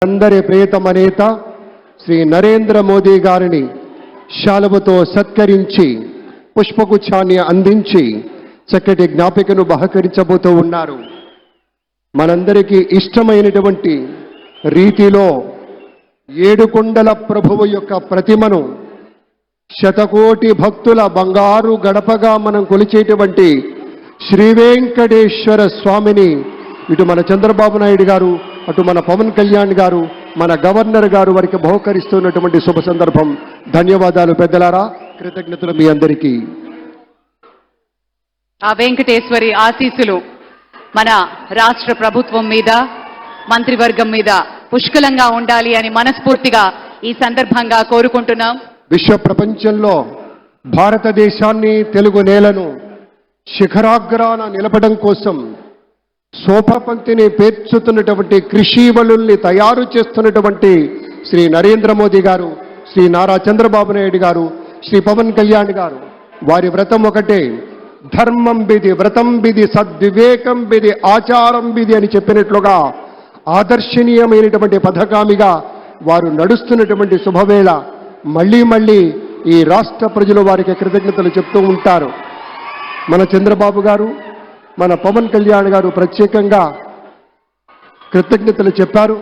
అందరి ప్రియతమ నేత శ్రీ నరేంద్ర మోదీ గారిని శాలువతో సత్కరించి పుష్పగుచ్ఛాన్ని అందించి చక్కటి జ్ఞాపికను బహకరించబోతూ ఉన్నారు. మనందరికీ ఇష్టమైనటువంటి రీతిలో ఏడుకొండల ప్రభువు యొక్క ప్రతిమను శతకోటి భక్తుల బంగారు గడపగా మనం కొలిచేటువంటి శ్రీ వెంకటేశ్వర స్వామిని ఇటు మన చంద్రబాబు నాయుడు గారు, అటు మన పవన్ కళ్యాణ్ గారు, మన గవర్నర్ గారు వారికి బహుకరిస్తున్నటువంటి శుభ సందర్భం. ధన్యవాదాలు పెద్దలారా, కృతజ్ఞతలు మీ అందరికీ. ఆ వెంకటేశ్వరి ఆశీస్సులు మన రాష్ట్ర ప్రభుత్వం మీద, మంత్రివర్గం మీద పుష్కలంగా ఉండాలి అని మనస్ఫూర్తిగా ఈ సందర్భంగా కోరుకుంటున్నాం. విశ్వ ప్రపంచంలో భారతదేశాన్ని, తెలుగు నేలను శిఖరాగ్రాన నిలపడం కోసం సోపపంక్తిని పేర్చుతున్నటువంటి కృషివలుల్ని తయారు చేస్తున్నటువంటి శ్రీ నరేంద్ర మోదీ గారు, శ్రీ నారా చంద్రబాబు నాయుడు గారు, శ్రీ పవన్ కళ్యాణ్ గారు, వారి వ్రతం ఒకటే, ధర్మం బిది, వ్రతం బిది, సద్వివేకం బిది, ఆచారం బిది అని చెప్పినట్లుగా ఆదర్శనీయమైనటువంటి పథకామిగా వారు నడుస్తున్నటువంటి శుభవేళ మళ్ళీ ఈ రాష్ట్ర ప్రజలు వారికి కృతజ్ఞతలు చెప్తూ ఉంటారు. మన చంద్రబాబు గారు, మన పవన్ కళ్యాణ్ గారు ప్రత్యేకంగా కృతజ్ఞతలు చెప్పారు.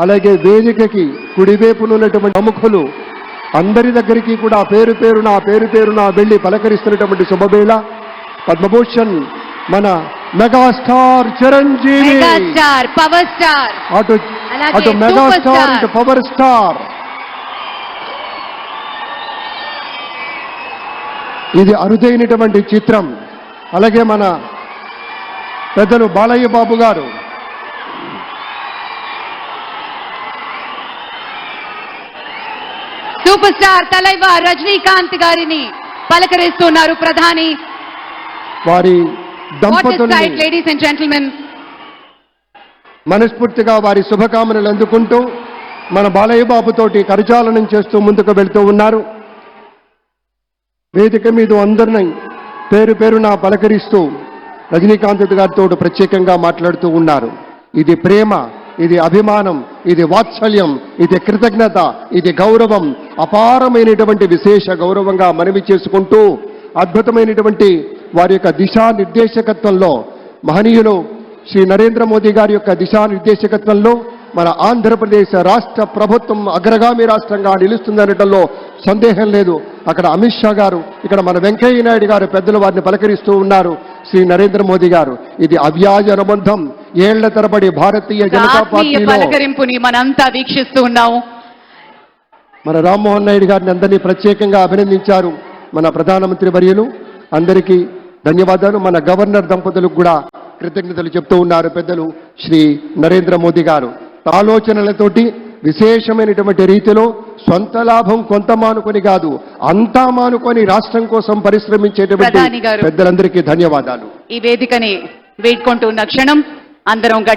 అలాగే వేదికకి కుడివైపునున్నటువంటి ప్రముఖులు అందరి దగ్గరికి కూడా పేరు పేరున వెళ్ళి పలకరిస్తున్నటువంటి శుభవేళ. పద్మభూషణ్ మన మెగాస్టార్ చిరంజీవి, పవర్ స్టార్, అటు మెగాస్టార్, ఇటు పవర్ స్టార్. ఇది అరుదైనటువంటి చిత్రం. అలాగే మన పెద్దలు బాలయ్య బాబు గారు, సూపర్ స్టార్ తలైవర్ రజనీకాంత్ గారిని పలకరిస్తున్నారు ప్రధాని. వారి దంపతుల్ని లేడీస్ అండ్ జెంటిల్మెన్ మనస్ఫూర్తిగా వారి శుభకామనలు అందుకుంటూ మన బాలయ్య బాబుతోటి కరచాలనం చేస్తూ ముందుకు వెళ్తూ ఉన్నారు. వేదిక మీద అందరినీ పేరున పలకరిస్తూ రజనీకాంత్ గారితో ప్రత్యేకంగా మాట్లాడుతూ ఉన్నారు. ఇది ప్రేమ, ఇది అభిమానం, ఇది వాత్సల్యం, ఇది కృతజ్ఞత, ఇది గౌరవం, అపారమైనటువంటి విశేష గౌరవంగా మనవి చేసుకుంటూ అద్భుతమైనటువంటి వారి యొక్క దిశానిర్దేశకత్వంలో, మహనీయులు శ్రీ నరేంద్ర మోదీ గారి యొక్క దిశానిర్దేశకత్వంలో మన ఆంధ్రప్రదేశ్ రాష్ట్ర ప్రభుత్వం అగ్రగామి రాష్ట్రంగా నిలుస్తుందనటంలో సందేహం లేదు. అక్కడ అమిత్ షా గారు, ఇక్కడ మన వెంకయ్య నాయుడు గారు పెద్దలు వారిని పలకరిస్తూ ఉన్నారు. శ్రీ నరేంద్ర మోదీ గారు, ఇది అవ్యాజ అనుబంధం. ఏళ్ల తరబడి భారతీయ జనతా పార్టీలో పలకరింపుని మనంతా వీక్షిస్తూ ఉన్నాము. మన రామ్మోహన్ నాయుడు గారిని అందరినీ ప్రత్యేకంగా అభినందించారు మన ప్రధానమంత్రి వర్యులు. అందరికీ ధన్యవాదాలు. మన గవర్నర్ దంపతులకు కూడా కృతజ్ఞతలు చెప్తూ ఉన్నారు పెద్దలు శ్రీ నరేంద్ర మోదీ గారు. ఆలోచనలతోటి విశేషమైనటువంటి రీతిలో సొంత లాభం కొంత మానుకొని కాదు, అంతా మానుకొని రాష్ట్రం కోసం పరిశ్రమించేటువంటి పెద్దలందరికీ ధన్యవాదాలు. ఈ వేదికని వేడుకుంటున్న క్షణం అందరం